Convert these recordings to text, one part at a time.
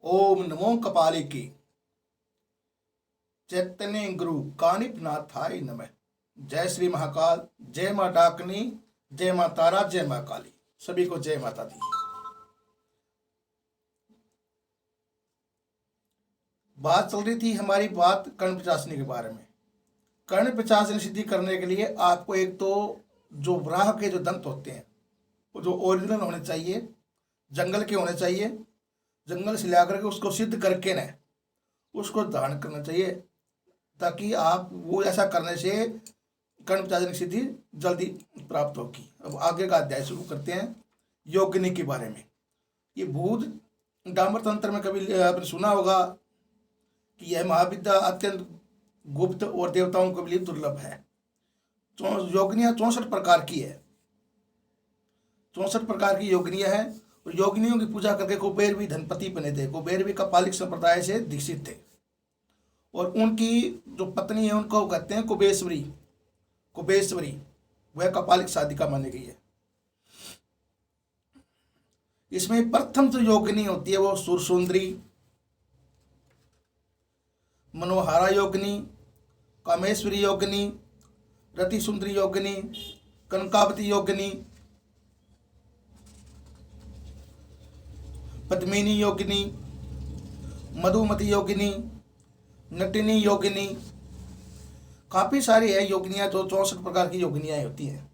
ओम नमो कपालिके चैतन्य गुरु कानिपनाथाय नमः। जय श्री महाकाल, जय माँ डाकनी, जय माँ तारा, जय माँ काली। सभी को जय माता दी। बात चल रही थी हमारी बात कर्ण पिचासनी के बारे में। कर्ण पिचासनी सिद्धि करने के लिए आपको एक तो जो वराह के जो दंत होते हैं वो जो ओरिजिनल होने चाहिए, जंगल के होने चाहिए। जंगल से ला करके उसको सिद्ध करके न उसको धारण करना चाहिए, ताकि आप वो ऐसा करने से कर्ण पिचासनी सिद्धि जल्दी प्राप्त होगी। अब आगे का अध्याय शुरू करते हैं योगिनी के बारे में। ये भूत डामर तंत्र में कभी आपने सुना होगा कि यह महाविद्या अत्यंत गुप्त और देवताओं के लिए दुर्लभ है। योगिनियाँ 64 प्रकार की है, 64 प्रकार की योगिनियाँ हैं। और योगिनियों की पूजा करके कुबेर भी धनपति बने थे। कुबेर भी कपालिक संप्रदाय से दीक्षित थे और उनकी जो पत्नी है उनको कहते हैं कुबेश्वरी। कुबेश्वरी वह कपालिक साधिका मानी गई है। इसमें प्रथम जो योगिनी होती है वो सुरसुंदरी, मनोहारा योगिनी, कामेश्वरी योगिनी, रति सुंदरी योगिनी, कनकावती योगिनी, पद्मिनी योगिनी, मधुमती योगिनी, नटिनी योगिनी, काफी सारी है योगिनियां जो 64 प्रकार की योगिनियां होती हैं।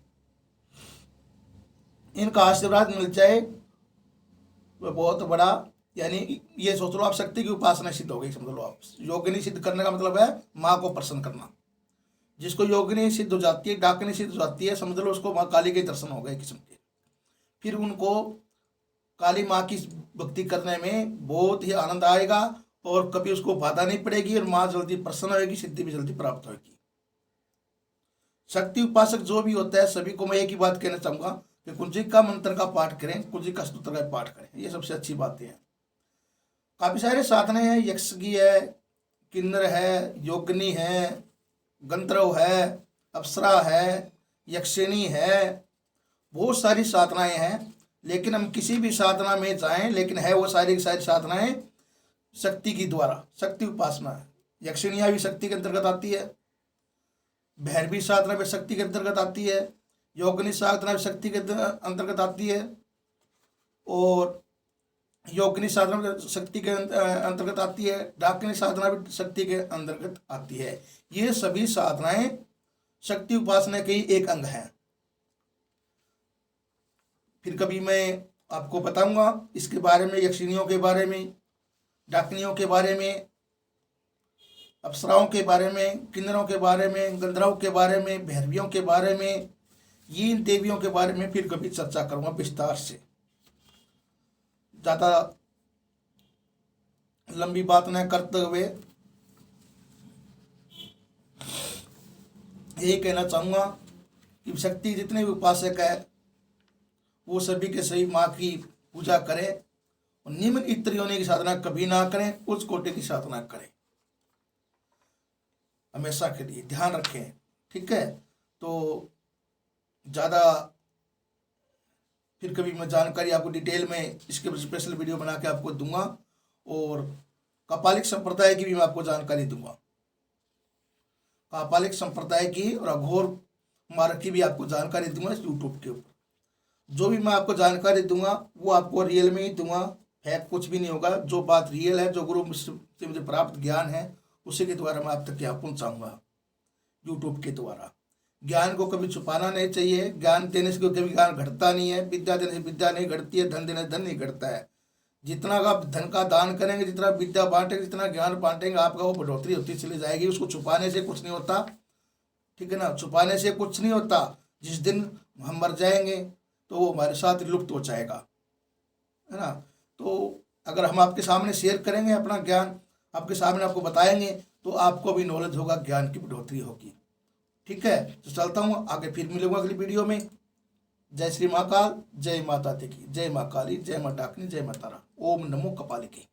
इनका आशीर्वाद मिल जाए वो बहुत बड़ा, यानी ये सोच लो आप शक्ति की उपासना सिद्ध हो गई, समझ लो आप। योगिनी सिद्ध करने का मतलब है माँ को प्रसन्न करना। जिसको योगिनी सिद्ध हो जाती है, डाकिनी सिद्ध हो जाती है, समझ लो उसको माँ काली के दर्शन हो गए किस्म के। फिर उनको काली माँ की भक्ति करने में बहुत ही आनंद आएगा और कभी उसको बाधा नहीं पड़ेगी और माँ जल्दी प्रसन्न होगी, सिद्धि भी जल्दी प्राप्त होगी। शक्ति उपासक जो भी होता है सभी को मैं एक ही बात कहना चाहूंगा कि कुंजिका मंत्र का पाठ करें, कुंजिका स्तोत्र का पाठ करें, ये सबसे अच्छी बातें हैं। काफी सारे साधने हैं, यक्षगी है, किन्नर है, योगिनी है, गंधर्व है, अप्सरा है, यक्षिणी है, बहुत सारी साधनाएं हैं। लेकिन हम किसी भी साधना में जाएं, लेकिन है वो सारी की सारी साधनाएं शक्ति की द्वारा, शक्ति उपासना है। यक्षिणियाँ भी शक्ति के अंतर्गत आती है, भैरवी साधना भी शक्ति के अंतर्गत आती है, योगिनी साधना भी शक्ति के अंतर्गत आती है और योगिनी साधना भी शक्ति के अंतर्गत आती है, डाकिनी साधना भी शक्ति के अंतर्गत आती है। ये सभी साधनाएं शक्ति उपासना के ही एक अंग हैं। फिर कभी मैं आपको बताऊंगा इसके बारे में, यक्षिणियों के बारे में, डाकिनियों के बारे में, अप्सराओं के बारे में, किन्नरों के बारे में, गंधर्वों के बारे में, भैरवियों के बारे में, ये इन देवियों के बारे में फिर कभी चर्चा करूंगा विस्तार से। ज़्यादा लंबी बात न करते हुए यही कहना चाहूँगा कि शक्ति जितने भी उपासक है वो सभी के सही माँ की पूजा करें और निम्न इत्र योनि की साधना कभी ना करें, उच्च कोटि की साधना करें, हमेशा के लिए ध्यान रखें। ठीक है, तो ज़्यादा फिर कभी मैं जानकारी आपको डिटेल में इसके स्पेशल वीडियो बना के आपको दूंगा और कपालिक संप्रदाय की भी मैं आपको जानकारी दूंगा। कपालिक संप्रदाय की और अघोर मार्ग की भी आपको जानकारी दूंगा इस यूट्यूब के ऊपर। जो भी मैं आपको जानकारी दूंगा वो आपको रियल में ही दूंगा, फैक्ट कुछ भी नहीं होगा। जो बात रियल है, जो गुरु से मुझे प्राप्त ज्ञान है, उसी के द्वारा मैं आप तक क्या पहुँचाऊँगा यूट्यूब के द्वारा। ज्ञान को कभी छुपाना नहीं चाहिए। ज्ञान देने से कभी ज्ञान घटता नहीं है, विद्या देने से विद्या नहीं घटती है, धन देने से धन नहीं घटता है। जितना आप धन का दान करेंगे, जितना विद्या बांटेंगे, जितना ज्ञान बांटेंगे, आपका वो बढ़ोतरी होती चली जाएगी। उसको छुपाने से कुछ नहीं होता, ठीक है ना, छुपाने से कुछ नहीं होता। जिस दिन हम मर जाएंगे तो वो हमारे साथ लुप्त हो जाएगा, है ना। तो अगर हम आपके सामने शेयर करेंगे अपना ज्ञान, आपके सामने आपको बताएंगे, तो आपको भी नॉलेज होगा, ज्ञान की बढ़ोतरी होगी। ठीक है, तो चलता हूँ, आगे फिर मिलूंगा अगली वीडियो में। जय श्री महाकाल, जय माता दी की, जय माँ काली, जय माँ डाकनी, जय माँ तारा। ओम नमो कपालिके।